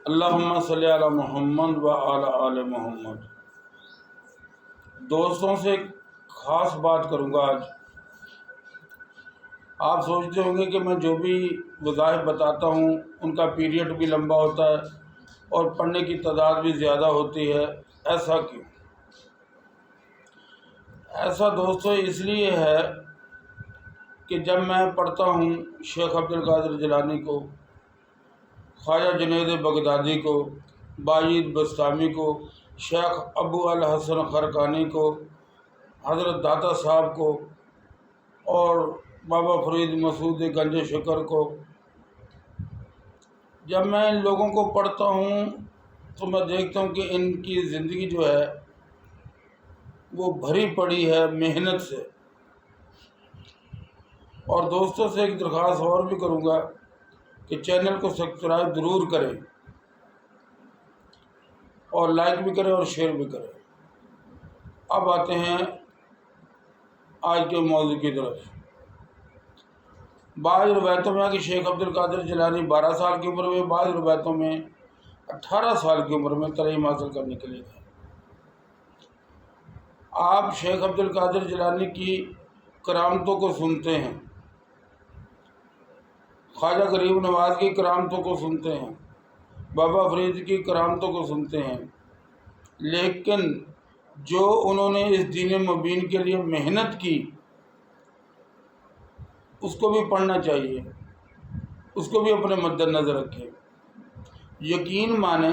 اللہم صلی علی محمد و علی آل محمد۔ دوستوں سے ایک خاص بات کروں گا آج۔ آپ سوچتے ہوں گے کہ میں جو بھی وظائف بتاتا ہوں ان کا پیریڈ بھی لمبا ہوتا ہے اور پڑھنے کی تعداد بھی زیادہ ہوتی ہے، ایسا کیوں؟ ایسا دوستو اس لیے ہے کہ جب میں پڑھتا ہوں شیخ عبد القادر جیلانی کو، خواجہ جنید بغدادی کو، باعث بستامی کو، شیخ ابو الحسن خرقانی کو، حضرت داتا صاحب کو اور بابا فرید مسعود گنج شکر کو، جب میں ان لوگوں کو پڑھتا ہوں تو میں دیکھتا ہوں کہ ان کی زندگی جو ہے وہ بھری پڑی ہے محنت سے۔ اور دوستوں سے ایک درخواست اور بھی کروں گا کہ چینل کو سبسکرائب ضرور کریں اور لائک بھی کریں اور شیئر بھی کریں۔ اب آتے ہیں آج کے موضوع کی طرف۔ بعض روایتوں میں ہے کہ شیخ عبد القادر جیلانی 12 سال کی عمر میں، بعض روایتوں میں 18 سال کی عمر میں تعلیم حاصل کرنے کے لیے گئے۔ آپ شیخ عبد القادر جیلانی کی کرامتوں کو سنتے ہیں، خواجہ غریب نواز کی کرامتوں کو سنتے ہیں، بابا فرید کی کرامتوں کو سنتے ہیں، لیکن جو انہوں نے اس دین مبین کے لیے محنت کی اس کو بھی پڑھنا چاہیے، اس کو بھی اپنے مد نظر رکھیں۔ یقین مانیں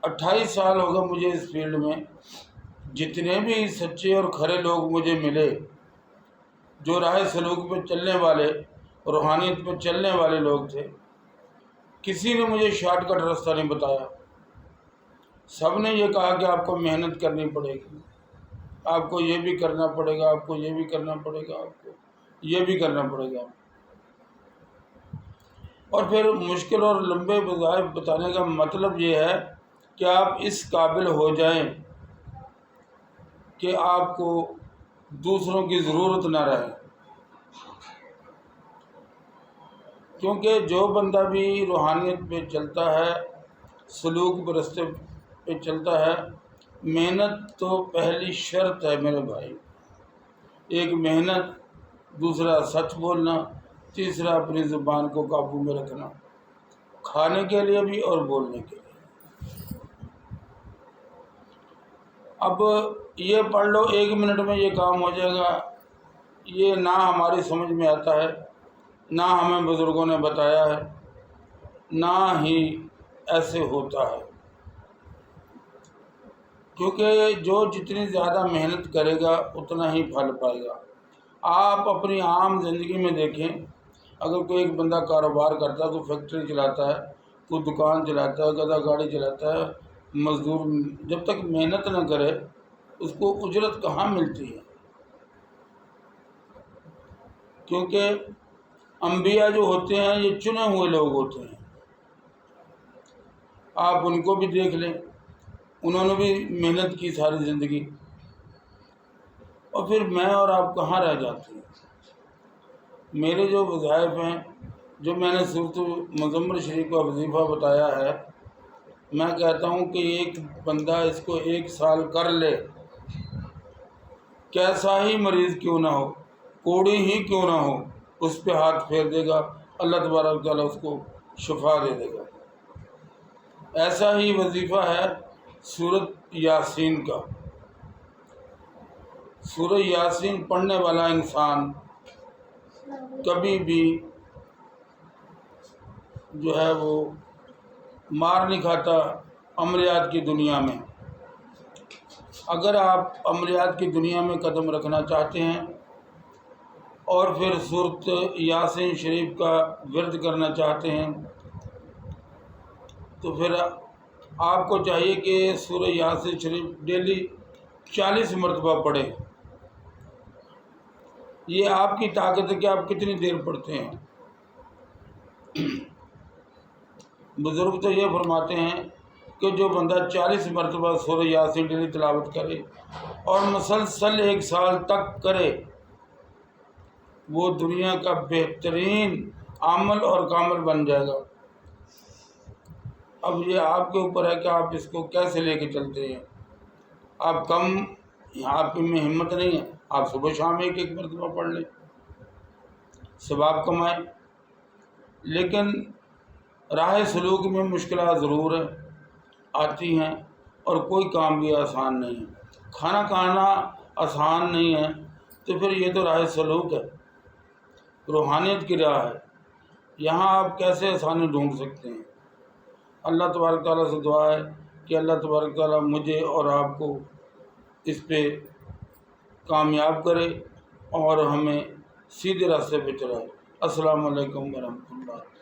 28 سال ہو گئے مجھے اس فیلڈ میں، جتنے بھی سچے اور کھرے لوگ مجھے ملے جو راہ سلوک پہ چلنے والے، روحانیت پہ چلنے والے لوگ تھے، کسی نے مجھے شارٹ کٹ راستہ نہیں بتایا۔ سب نے یہ کہا کہ آپ کو محنت کرنی پڑے گی، آپ کو یہ بھی کرنا پڑے گا، آپ کو یہ بھی کرنا پڑے گا، آپ کو یہ بھی کرنا پڑے گا۔ اور پھر مشکل اور لمبے وظائف بتانے کا مطلب یہ ہے کہ آپ اس قابل ہو جائیں کہ آپ کو دوسروں کی ضرورت نہ رہے، کیونکہ جو بندہ بھی روحانیت پہ چلتا ہے، سلوک کے راستے پہ چلتا ہے، محنت تو پہلی شرط ہے میرے بھائی۔ ایک محنت، دوسرا سچ بولنا، تیسرا اپنی زبان کو قابو میں رکھنا، کھانے کے لیے بھی اور بولنے کے لیے۔ اب یہ پڑھ لو 1 منٹ میں یہ کام ہو جائے گا، یہ نہ ہماری سمجھ میں آتا ہے، نہ ہمیں بزرگوں نے بتایا ہے، نہ ہی ایسے ہوتا ہے، کیونکہ جو جتنی زیادہ محنت کرے گا اتنا ہی پھل پائے گا۔ آپ اپنی عام زندگی میں دیکھیں، اگر کوئی ایک بندہ کاروبار کرتا ہے، کوئی فیکٹری چلاتا ہے، کوئی دکان چلاتا ہے، گدا گاڑی چلاتا ہے، مزدور، جب تک محنت نہ کرے اس کو اجرت کہاں ملتی ہے؟ کیونکہ انبیاء جو ہوتے ہیں یہ چنے ہوئے لوگ ہوتے ہیں۔ آپ ان کو بھی دیکھ لیں، انہوں نے بھی محنت کی ساری زندگی، اور پھر میں اور آپ کہاں رہ جاتے ہیں؟ میرے جو وظائف ہیں، جو میں نے سورۃ مزمل شریف کا وظیفہ بتایا ہے، میں کہتا ہوں کہ ایک بندہ اس کو 1 سال کر لے، کیسا ہی مریض کیوں نہ ہو، کوڑی ہی کیوں نہ ہو، اس پہ ہاتھ پھیر دے گا، اللہ تبارک و تعالیٰ اس کو شفا دے دے گا۔ ایسا ہی وظیفہ ہے سورۃ یاسین کا۔ سورہ یاسین پڑھنے والا انسان کبھی بھی جو ہے وہ مار نہیں کھاتا عملیات کی دنیا میں۔ اگر آپ عملیات کی دنیا میں قدم رکھنا چاہتے ہیں اور پھر سورۃ یاسین شریف کا ورد کرنا چاہتے ہیں تو پھر آپ کو چاہیے کہ سورہ یاسین شریف ڈیلی 40 مرتبہ پڑھیں۔ یہ آپ کی طاقت ہے کہ آپ کتنی دیر پڑھتے ہیں۔ بزرگ تو یہ فرماتے ہیں کہ جو بندہ 40 مرتبہ سورہ یاسین ڈیلی تلاوت کرے اور مسلسل 1 سال تک کرے، وہ دنیا کا بہترین عامل اور کامل بن جائے گا۔ اب یہ آپ کے اوپر ہے کہ آپ اس کو کیسے لے کے چلتے ہیں۔ آپ کم، آپ میں ہمت نہیں ہے، آپ صبح شام ایک ایک مرتبہ پڑھ لیں، ثواب کمائیں۔ لیکن راہ سلوک میں مشکلات ضرور ہے، آتی ہیں، اور کوئی کام بھی آسان نہیں ہے۔ کھانا کھانا آسان نہیں ہے تو پھر یہ تو راہ سلوک ہے، روحانیت کی راہ ہے، یہاں آپ کیسے آسانی ڈھونڈ سکتے ہیں؟ اللہ تبارک تعالیٰ سے دعا ہے کہ اللہ تبارک تعالیٰ مجھے اور آپ کو اس پہ کامیاب کرے اور ہمیں سیدھے راستے پہ چلائے۔ السلام علیکم ورحمۃ اللہ۔